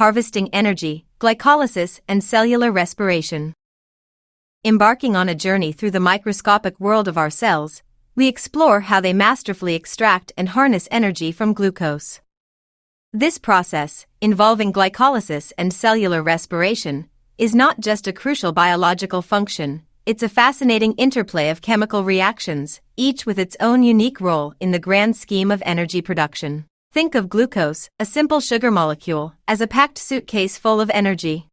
harvesting energy, glycolysis, and cellular respiration. Embarking on a journey through the microscopic world of our cells, we explore how they masterfully extract and harness energy from glucose. This process, involving glycolysis and cellular respiration, is not just a crucial biological function, it's a fascinating interplay of chemical reactions, each with its own unique role in the grand scheme of energy production. Think of glucose, a simple sugar molecule, as a packed suitcase full of energy.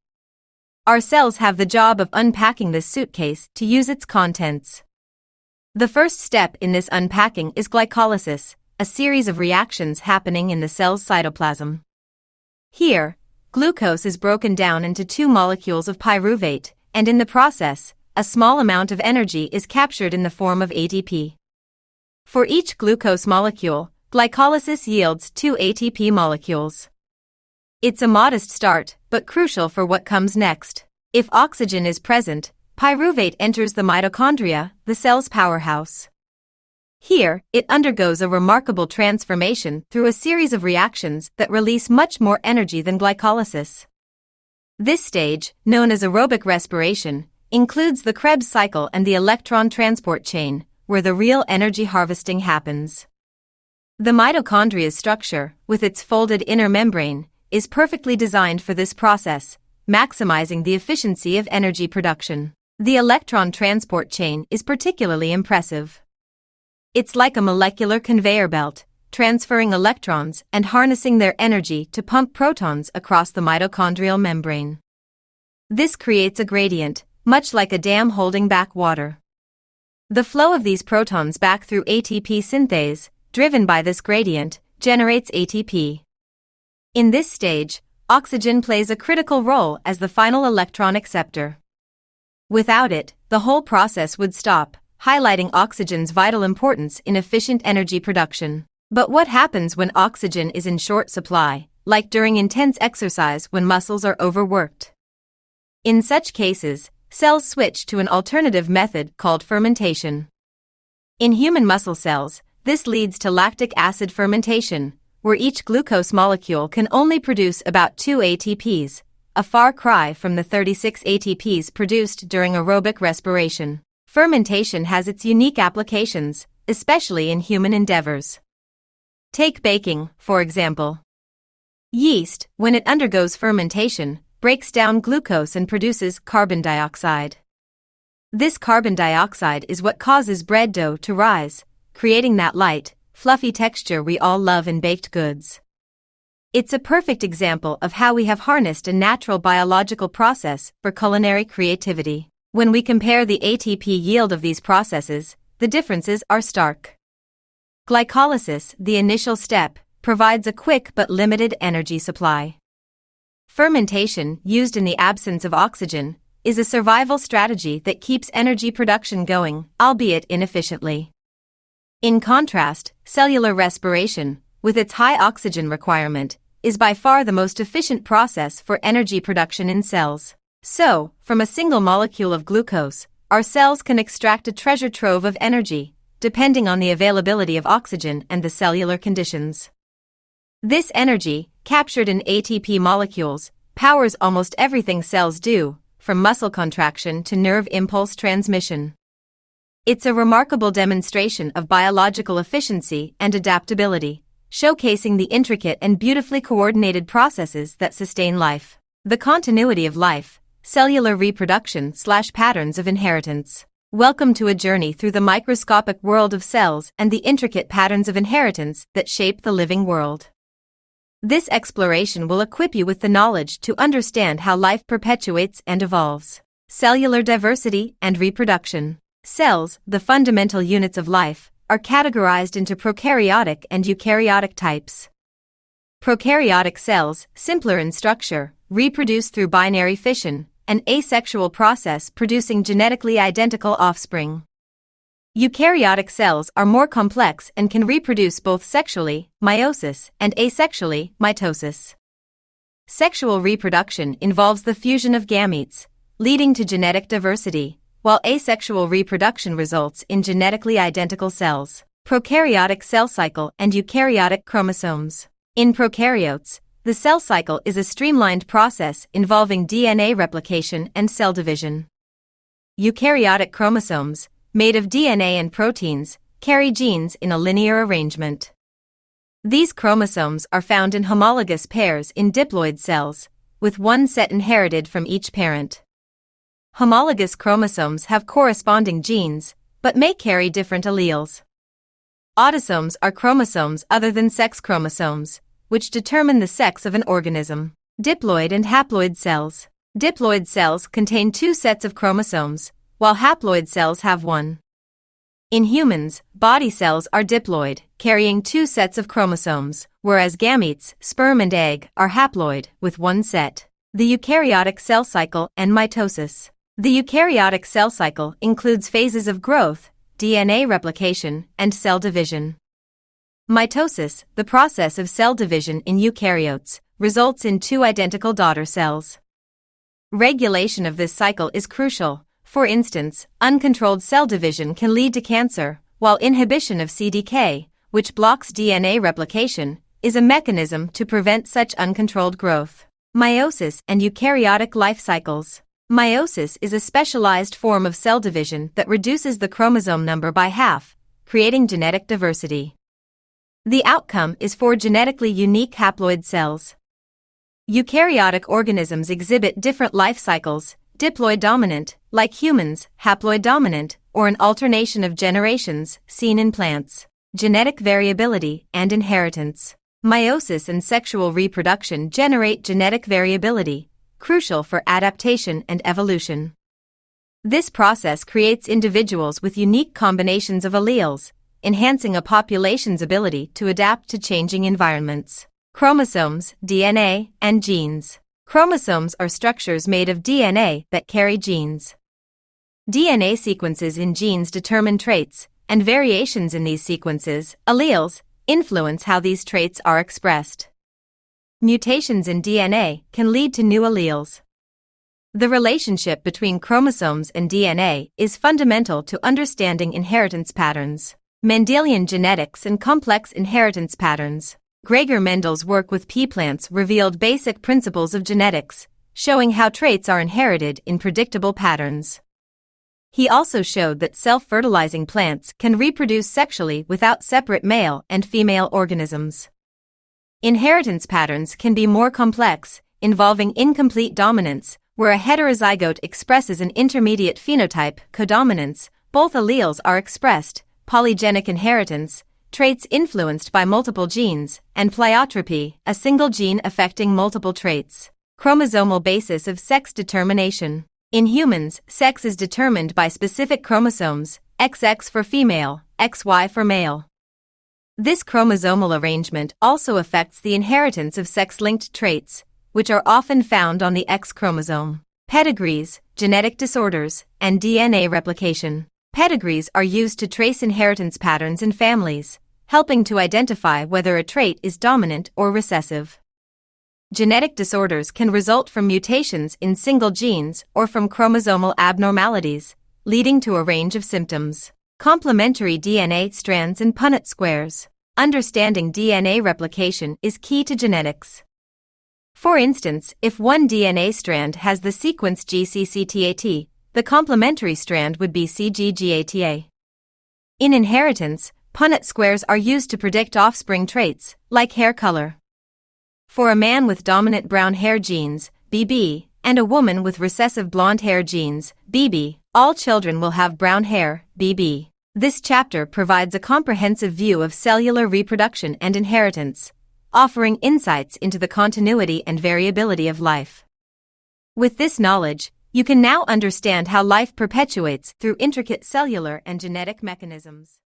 Our cells have the job of unpacking this suitcase to use its contents. The first step in this unpacking is glycolysis, a series of reactions happening in the cell's cytoplasm. Here, glucose is broken down into two molecules of pyruvate, and in the process, a small amount of energy is captured in the form of ATP. For each glucose molecule, glycolysis yields 2 ATP molecules. It's a modest start, but crucial for what comes next. If oxygen is present, pyruvate enters the mitochondria, the cell's powerhouse. Here, it undergoes a remarkable transformation through a series of reactions that release much more energy than glycolysis. This stage, known as aerobic respiration, includes the Krebs cycle and the electron transport chain, where the real energy harvesting happens. The mitochondria's structure, with its folded inner membrane, is perfectly designed for this process, maximizing the efficiency of energy production. The electron transport chain is particularly impressive. It's like a molecular conveyor belt, transferring electrons and harnessing their energy to pump protons across the mitochondrial membrane. This creates a gradient, much like a dam holding back water. The flow of these protons back through ATP synthase, driven by this gradient, generates ATP. In this stage, oxygen plays a critical role as the final electron acceptor. Without it, the whole process would stop, highlighting oxygen's vital importance in efficient energy production. But what happens when oxygen is in short supply, like during intense exercise when muscles are overworked? In such cases, cells switch to an alternative method called fermentation. In human muscle cells, this leads to lactic acid fermentation, where each glucose molecule can only produce about 2 ATPs, a far cry from the 36 ATPs produced during aerobic respiration. Fermentation has its unique applications, especially in human endeavors. Take baking, for example. Yeast, when it undergoes fermentation, breaks down glucose and produces carbon dioxide. This carbon dioxide is what causes bread dough to rise, creating that light, fluffy texture we all love in baked goods. It's a perfect example of how we have harnessed a natural biological process for culinary creativity. When we compare the ATP yield of these processes, the differences are stark. Glycolysis, the initial step, provides a quick but limited energy supply. Fermentation, used in the absence of oxygen, is a survival strategy that keeps energy production going, albeit inefficiently. In contrast, cellular respiration, with its high oxygen requirement, is by far the most efficient process for energy production in cells. So, from a single molecule of glucose, our cells can extract a treasure trove of energy, depending on the availability of oxygen and the cellular conditions. This energy, captured in ATP molecules, powers almost everything cells do, from muscle contraction to nerve impulse transmission. It's a remarkable demonstration of biological efficiency and adaptability, showcasing the intricate and beautifully coordinated processes that sustain life. The continuity of life, cellular reproduction/patterns of inheritance. Welcome to a journey through the microscopic world of cells and the intricate patterns of inheritance that shape the living world. This exploration will equip you with the knowledge to understand how life perpetuates and evolves. Cellular diversity and reproduction. Cells, the fundamental units of life, are categorized into prokaryotic and eukaryotic types. Prokaryotic cells, simpler in structure, reproduce through binary fission, an asexual process producing genetically identical offspring. Eukaryotic cells are more complex and can reproduce both sexually, meiosis, and asexually, mitosis. Sexual reproduction involves the fusion of gametes, leading to genetic diversity, while asexual reproduction results in genetically identical cells. Prokaryotic cell cycle and eukaryotic chromosomes. In prokaryotes, The cell cycle is a streamlined process involving DNA replication and cell division. Eukaryotic chromosomes, made of DNA and proteins, carry genes in a linear arrangement. These chromosomes are found in homologous pairs in diploid cells, with one set inherited from each parent. Homologous chromosomes have corresponding genes, but may carry different alleles. Autosomes are chromosomes other than sex chromosomes, which determine the sex of an organism. Diploid and haploid cells. Diploid cells contain two sets of chromosomes, while haploid cells have one. In humans, body cells are diploid, carrying two sets of chromosomes, whereas gametes, sperm and egg, are haploid, with one set. The eukaryotic cell cycle and mitosis. The eukaryotic cell cycle includes phases of growth, DNA replication, and cell division. Mitosis, the process of cell division in eukaryotes, results in two identical daughter cells. Regulation of this cycle is crucial. For instance, uncontrolled cell division can lead to cancer, while inhibition of CDK, which blocks DNA replication, is a mechanism to prevent such uncontrolled growth. Meiosis and eukaryotic life cycles. Meiosis is a specialized form of cell division that reduces the chromosome number by half, creating genetic diversity. The outcome is for genetically unique haploid cells. Eukaryotic organisms exhibit different life cycles, diploid dominant, like humans, haploid dominant, or an alternation of generations, seen in plants. Genetic variability and inheritance. Meiosis and sexual reproduction generate genetic variability, crucial for adaptation and evolution. This process creates individuals with unique combinations of alleles, enhancing a population's ability to adapt to changing environments. Chromosomes, DNA, and genes. Chromosomes are structures made of DNA that carry genes. DNA sequences in genes determine traits, and variations in these sequences, alleles, influence how these traits are expressed. Mutations in DNA can lead to new alleles. The relationship between chromosomes and DNA is fundamental to understanding inheritance patterns. Mendelian genetics and complex inheritance patterns. Gregor Mendel's work with pea plants revealed basic principles of genetics, showing how traits are inherited in predictable patterns. He also showed that self-fertilizing plants can reproduce sexually without separate male and female organisms. Inheritance patterns can be more complex, involving incomplete dominance, where a heterozygote expresses an intermediate phenotype, codominance, both alleles are expressed, polygenic inheritance, traits influenced by multiple genes, and pleiotropy, a single gene affecting multiple traits. Chromosomal basis of sex determination. In humans, sex is determined by specific chromosomes, XX for female, XY for male. This chromosomal arrangement also affects the inheritance of sex-linked traits, which are often found on the X chromosome. Pedigrees, genetic disorders, and DNA replication. Pedigrees are used to trace inheritance patterns in families, helping to identify whether a trait is dominant or recessive. Genetic disorders can result from mutations in single genes or from chromosomal abnormalities, leading to a range of symptoms. Complementary DNA strands and Punnett squares. Understanding DNA replication is key to genetics. For instance, if one DNA strand has the sequence GCCTAT, the complementary strand would be CGGATA. In inheritance, Punnett squares are used to predict offspring traits, like hair color. For a man with dominant brown hair genes, BB, and a woman with recessive blonde hair genes, BB, all children will have brown hair, BB. This chapter provides a comprehensive view of cellular reproduction and inheritance, offering insights into the continuity and variability of life. With this knowledge, you can now understand how life perpetuates through intricate cellular and genetic mechanisms.